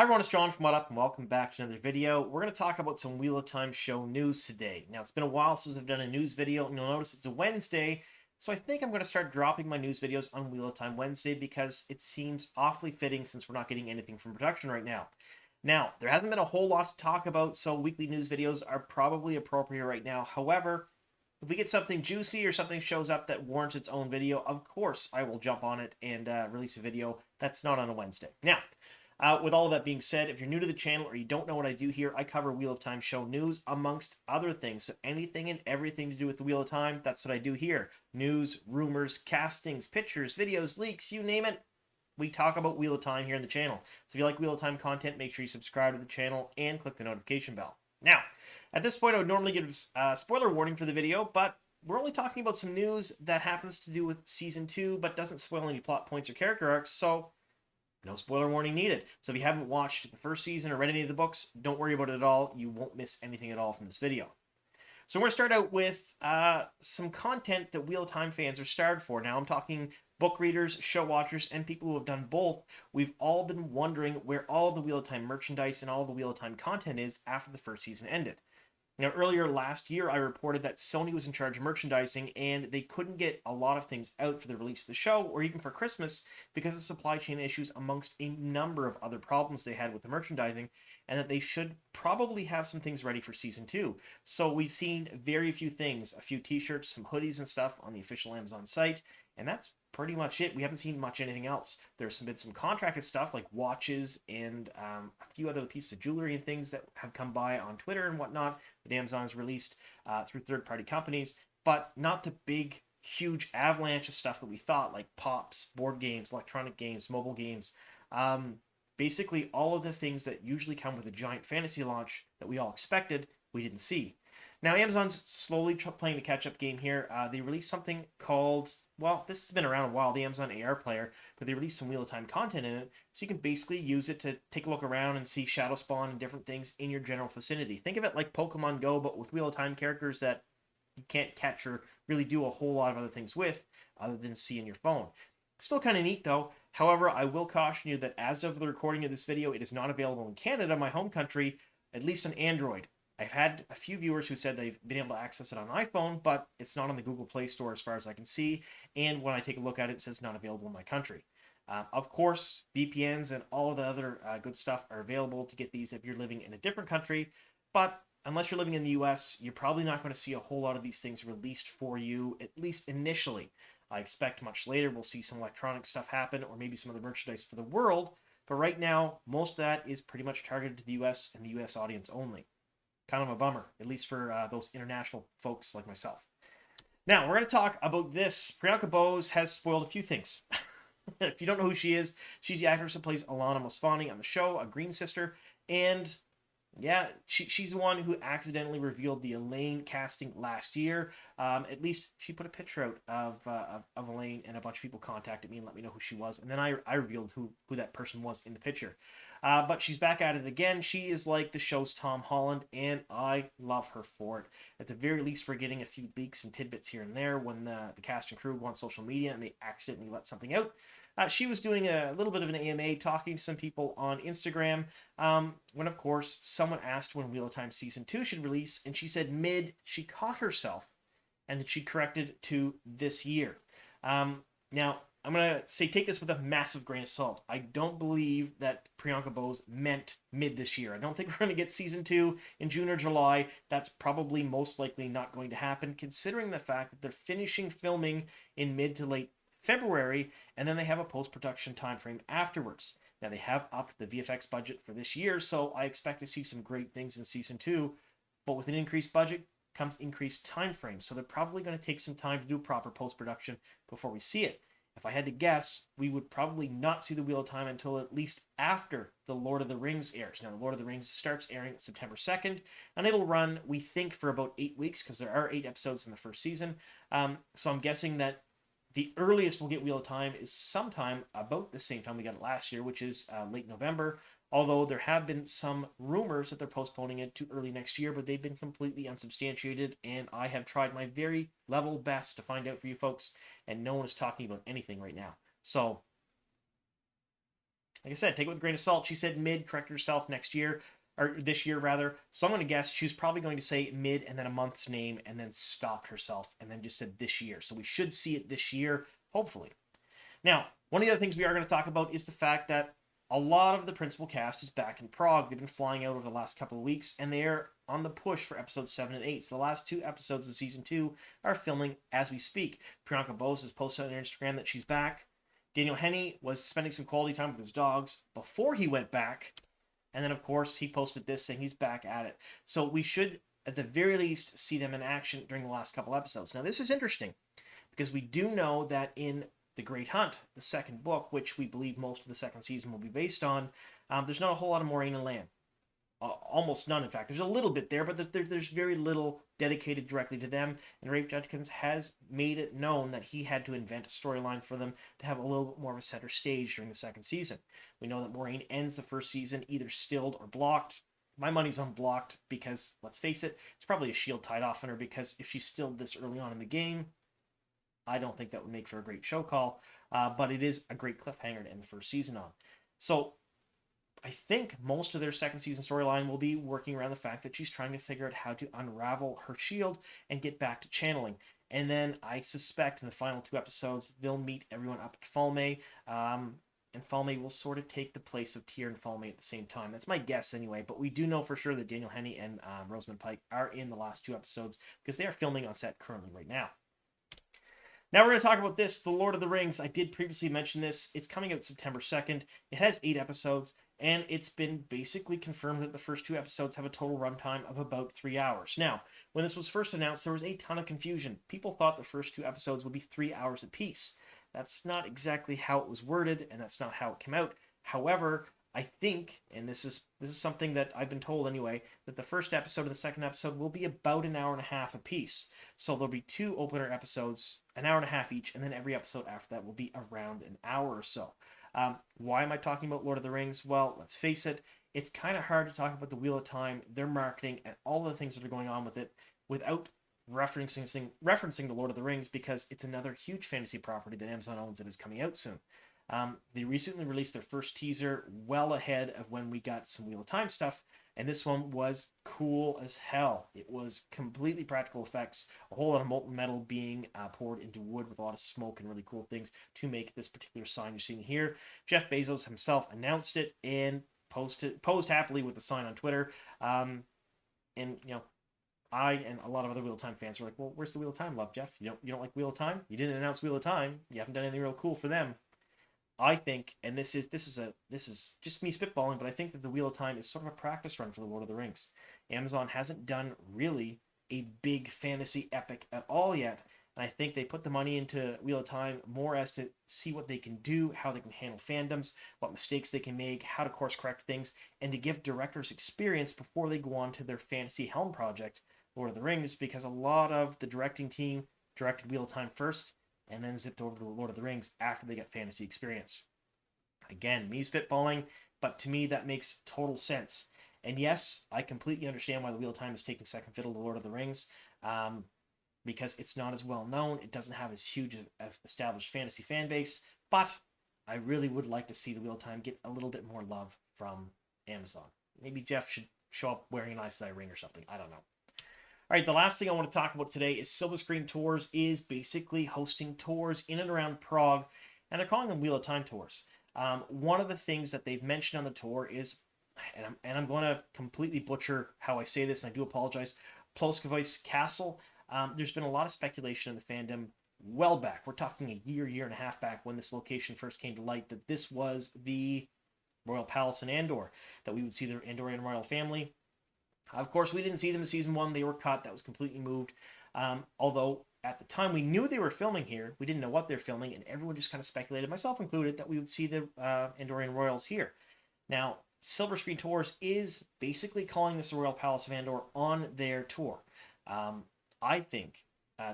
Hi everyone, it's John from What Up, and welcome back to another video. We're going to talk about some Wheel of Time show news today. Now, it's been a while since I've done a news video, and you'll notice it's a Wednesday, so I think I'm going to start dropping my news videos on Wheel of Time Wednesday because it seems awfully fitting since we're not getting anything from production right now. Now, there hasn't been a whole lot to talk about, so weekly news videos are probably appropriate right now. However, if we get something juicy or something shows up that warrants its own video, of course I will jump on it and release a video that's not on a Wednesday. Now, with all of that being said, if you're new to the channel or you don't know what I do here, I cover Wheel of Time show news amongst other things. So anything and everything to do with the Wheel of Time, that's what I do here. News, rumors, castings, pictures, videos, leaks, you name it. We talk about Wheel of Time here in the channel. So if you like Wheel of Time content, make sure you subscribe to the channel and click the notification bell. Now, at this point, I would normally give a spoiler warning for the video, but we're only talking about some news that happens to do with Season 2, but doesn't spoil any plot points or character arcs, so no spoiler warning needed. So if you haven't watched the first season or read any of the books, don't worry about it at all. You won't miss anything at all from this video. So we're going to start out with some content that Wheel of Time fans are starved for. Now I'm talking book readers, show watchers, and people who have done both. We've all been wondering where all of the Wheel of Time merchandise and all of the Wheel of Time content is after the first season ended. Now, earlier last year, I reported that Sony was in charge of merchandising and they couldn't get a lot of things out for the release of the show or even for Christmas because of supply chain issues amongst a number of other problems they had with the merchandising, and that they should probably have some things ready for Season 2. So we've seen very few things, a few t-shirts, some hoodies and stuff on the official Amazon site, and that's pretty much it. We haven't seen much anything else. There's been some contracted stuff like watches and a few other pieces of jewelry and things that have come by on Twitter and whatnot that Amazon has released through third-party companies, but not the big, huge avalanche of stuff that we thought, like pops, board games, electronic games, mobile games. Basically, all of the things that usually come with a giant fantasy launch that we all expected, we didn't see. Now, Amazon's slowly playing the catch-up game here. They released something called, well, this has been around a while, the Amazon AR player, but they released some Wheel of Time content in it, so you can basically use it to take a look around and see Shadow Spawn and different things in your general vicinity. Think of it like Pokemon Go, but with Wheel of Time characters that you can't catch or really do a whole lot of other things with, other than see in your phone. Still kind of neat, though. However, I will caution you that as of the recording of this video, it is not available in Canada, my home country, at least on Android. I've had a few viewers who said they've been able to access it on iPhone, but it's not on the Google Play Store as far as I can see, and when I take a look at it, it says not available in my country. Of course, VPNs and all of the other good stuff are available to get these if you're living in a different country, but unless you're living in the US, you're probably not going to see a whole lot of these things released for you, at least initially. I expect much later we'll see some electronic stuff happen, or maybe some other merchandise for the world, but right now, most of that is pretty much targeted to the US and the US audience only. Kind of a bummer, at least for those international folks like myself. Now, we're going to talk about this. Priyanka Bose has spoiled a few things. If you don't know who she is, she's the actress who plays Alana Mosfani on the show, a Green Sister, and yeah, she's the one who accidentally revealed the Elaine casting last year. At least she put a picture out of Elaine, and a bunch of people contacted me and let me know who she was, and then I revealed who that person was in the picture. But she's back at it again. She is like the show's Tom Holland, and I love her for it. At the very least, we're getting a few leaks and tidbits here and there when the cast and crew go on social media and they accidentally let something out. She was doing a little bit of an AMA, talking to some people on Instagram, when, of course, someone asked when Wheel of Time Season 2 should release, and she said mid. She caught herself, and then she corrected to this year. Now, I'm going to say take this with a massive grain of salt. I don't believe that Priyanka Bose meant mid this year. I don't think we're going to get Season 2 in June or July. That's probably most likely not going to happen, considering the fact that they're finishing filming in mid to late February, and then they have a post-production timeframe afterwards. Now, they have upped the VFX budget for this year, so I expect to see some great things in Season 2, but with an increased budget comes increased time frame, so they're probably going to take some time to do proper post-production before we see it. If I had to guess, we would probably not see the Wheel of Time until at least after the Lord of the Rings airs. Now, the Lord of the Rings starts airing September 2nd, and it'll run, we think, for about 8 weeks, because there are 8 episodes in the first season. So I'm guessing that the earliest we'll get Wheel of Time is sometime about the same time we got it last year, which is late November, although there have been some rumors that they're postponing it to early next year, but they've been completely unsubstantiated, and I have tried my very level best to find out for you folks, and no one is talking about anything right now. So Like I said, take it with a grain of salt. She said mid, correct herself next year, or this year rather. So I'm going to guess she was probably going to say mid and then a month's name and then stopped herself and then just said this year. So we should see it this year, hopefully. Now, one of the other things we are going to talk about is the fact that a lot of the principal cast is back in Prague. They've been flying out over the last couple of weeks, and they're on the push for episodes 7 and 8. So the last 2 episodes of season 2 are filming as we speak. Priyanka has posted on her Instagram that she's back. Daniel Henney was spending some quality time with his dogs before he went back. And then, of course, he posted this saying he's back at it. So we should, at the very least, see them in action during the last couple episodes. Now, this is interesting because we do know that in The Great Hunt, the second book, which we believe most of the second season will be based on, there's not a whole lot of Moraine and Lan. Almost none, in fact. There's a little bit there, but there's very little dedicated directly to them. And Rafe Judkins has made it known that he had to invent a storyline for them to have a little bit more of a center stage during the second season. We know that Moraine ends the first season either stilled or blocked. My money's on blocked because, let's face it, it's probably a shield tied off on her, because if she's stilled this early on in the game, I don't think that would make for a great show call, but it is a great cliffhanger to end the first season on. So I think most of their second season storyline will be working around the fact that she's trying to figure out how to unravel her shield and get back to channeling. And then I suspect in the final 2 episodes, they'll meet everyone up at Falme, and Falme will sort of take the place of Tyr and Falme at the same time. That's my guess anyway, but we do know for sure that Daniel Henney and Rosamund Pike are in the last 2 episodes because they are filming on set currently right now. Now we're going to talk about this, The Lord of the Rings. I did previously mention this. It's coming out September 2nd. It has 8 episodes, and it's been basically confirmed that the first 2 episodes have a total runtime of about 3 hours. Now, when this was first announced, there was a ton of confusion. People thought the first 2 episodes would be 3 hours apiece. That's not exactly how it was worded, and that's not how it came out. However, I think, and this is something that I've been told anyway, that the first episode and the second episode will be about an hour and a half apiece. So there'll be 2 opener episodes, an hour and a half each, and then every episode after that will be around an hour or so. Why am I talking about Lord of the Rings? Well, let's face it, it's kind of hard to talk about the Wheel of Time, their marketing, and all the things that are going on with it without referencing the Lord of the Rings, because it's another huge fantasy property that Amazon owns and is coming out soon. They recently released their first teaser well ahead of when we got some Wheel of Time stuff, and this one was cool as hell. It was completely practical effects, a whole lot of molten metal being poured into wood with a lot of smoke and really cool things to make this particular sign you're seeing here. Jeff Bezos himself announced it and posed happily with the sign on Twitter. And, you know, I and a lot of other Wheel of Time fans were like, well, where's the Wheel of Time love, Jeff? You don't like Wheel of Time? You didn't announce Wheel of Time. You haven't done anything real cool for them. I think, and this is just me spitballing, but I think that the Wheel of Time is sort of a practice run for the Lord of the Rings. Amazon hasn't done really a big fantasy epic at all yet, and I think they put the money into Wheel of Time more as to see what they can do, how they can handle fandoms, what mistakes they can make, how to course correct things, and to give directors experience before they go on to their fantasy helm project, Lord of the Rings, because a lot of the directing team directed Wheel of Time first, and then zipped over to Lord of the Rings after they got fantasy experience. Again, me spitballing, but to me that makes total sense. And yes, I completely understand why the Wheel of Time is taking second fiddle to Lord of the Rings, because it's not as well known. It doesn't have as huge an established fantasy fan base, but I really would like to see the Wheel of Time get a little bit more love from Amazon. Maybe Jeff should show up wearing an Aes Sedai ring or something. I don't know. All right, the last thing I want to talk about today is Silver Screen Tours is basically hosting tours in and around Prague, and they're calling them Wheel of Time tours. One of the things that they've mentioned on the tour is, and I'm going to completely butcher how I say this, and I do apologize, Ploskovoi's Castle. There's been a lot of speculation in the fandom well back. We're talking a year and a half back when this location first came to light, that this was the Royal Palace in Andor, that we would see the Andorian royal family. Of course, we didn't see them in Season 1. They were cut. That was completely moved. Although, at the time, we knew they were filming here. We didn't know what they're filming, and everyone just kind of speculated, myself included, that we would see the Andorian royals here. Now, Silver Screen Tours is basically calling this the Royal Palace of Andor on their tour. I think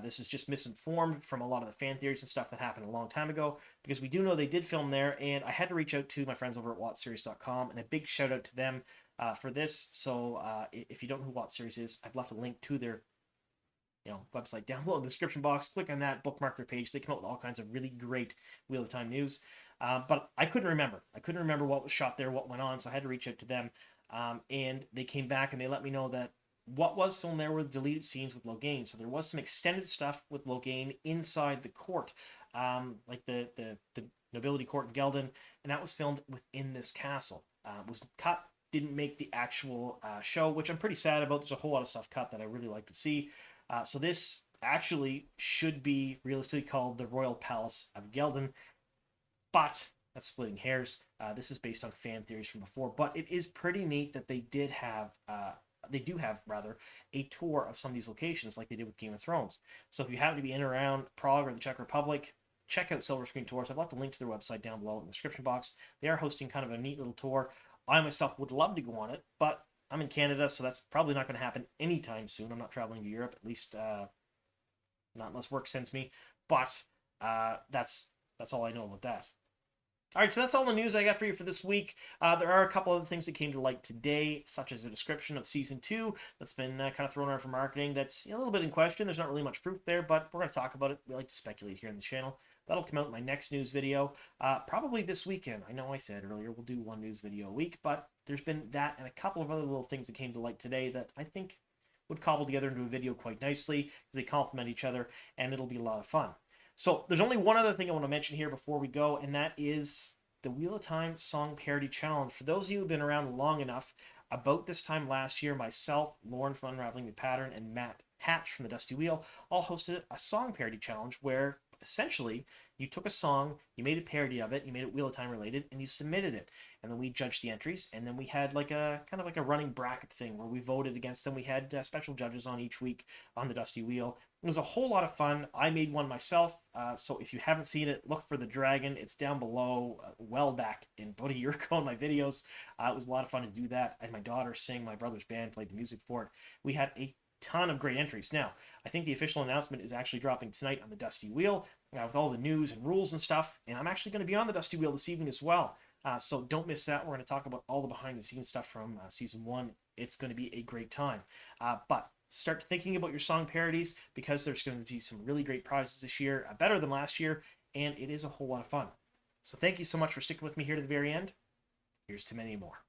this is just misinformed from a lot of the fan theories and stuff that happened a long time ago, because we do know they did film there, and I had to reach out to my friends over at WatchSeries.com, and a big shout out to them for this. So if you don't know who Watch Series is, I've left a link to their website down below in the description box. Click on that, bookmark their page. They come out with all kinds of really great Wheel of Time news. But I couldn't remember. I couldn't remember what was shot there, what went on, so I had to reach out to them. And they came back and they let me know that what was filmed there were deleted scenes with Logain. So there was some extended stuff with Logain inside the court, like the nobility court in Geldon, and that was filmed within this castle. Was cut, didn't make the actual show, which I'm pretty sad about. There's a whole lot of stuff cut that I really like to see. So this actually should be realistically called the Royal Palace of Geldon, but that's splitting hairs. This is based on fan theories from before, but it is pretty neat that they do have a tour of some of these locations like they did with Game of Thrones. So if you happen to be in and around Prague or the Czech Republic, check out Silver Screen Tours. I've left a link to their website down below in the description box. They are hosting kind of a neat little tour. I myself would love to go on it, but I'm in Canada, so that's probably not going to happen anytime soon. I'm not traveling to Europe, at least not unless work sends me. But that's all I know about that. All right, so that's all the news I got for you for this week. There are a couple other things that came to light today, such as a description of Season 2 that's been kind of thrown around for marketing that's a little bit in question. There's not really much proof there, but we're going to talk about it. We like to speculate here on the channel. That'll come out in my next news video, probably this weekend. I know I said earlier we'll do one news video a week, but there's been that and a couple of other little things that came to light today that I think would cobble together into a video quite nicely because they complement each other, and it'll be a lot of fun. So there's only one other thing I want to mention here before we go, and that is the Wheel of Time Song Parody Challenge. For those of you who've been around long enough, about this time last year, myself, Lauren from Unraveling the Pattern, and Matt Hatch from the Dusty Wheel all hosted a song parody challenge where essentially you took a song, you made a parody of it, you made it Wheel of Time related, and you submitted it. And then we judged the entries, and then we had like a kind of like a running bracket thing where we voted against them. We had special judges on each week on the Dusty Wheel. It was a whole lot of fun. I made one myself, so if you haven't seen it, look for the dragon. It's down below, well back in about a year ago in my videos. It was a lot of fun to do that. I had my daughter sing, my brother's band played the music for it. We had a ton of great entries. Now, I think the official announcement is actually dropping tonight on the Dusty Wheel with all the news and rules and stuff, and I'm actually going to be on the Dusty Wheel this evening as well. So don't miss that. We're going to talk about all the behind-the-scenes stuff from Season 1. It's going to be a great time. But start thinking about your song parodies because there's going to be some really great prizes this year, better than last year, and it is a whole lot of fun. So thank you so much for sticking with me here to the very end. Here's to many more.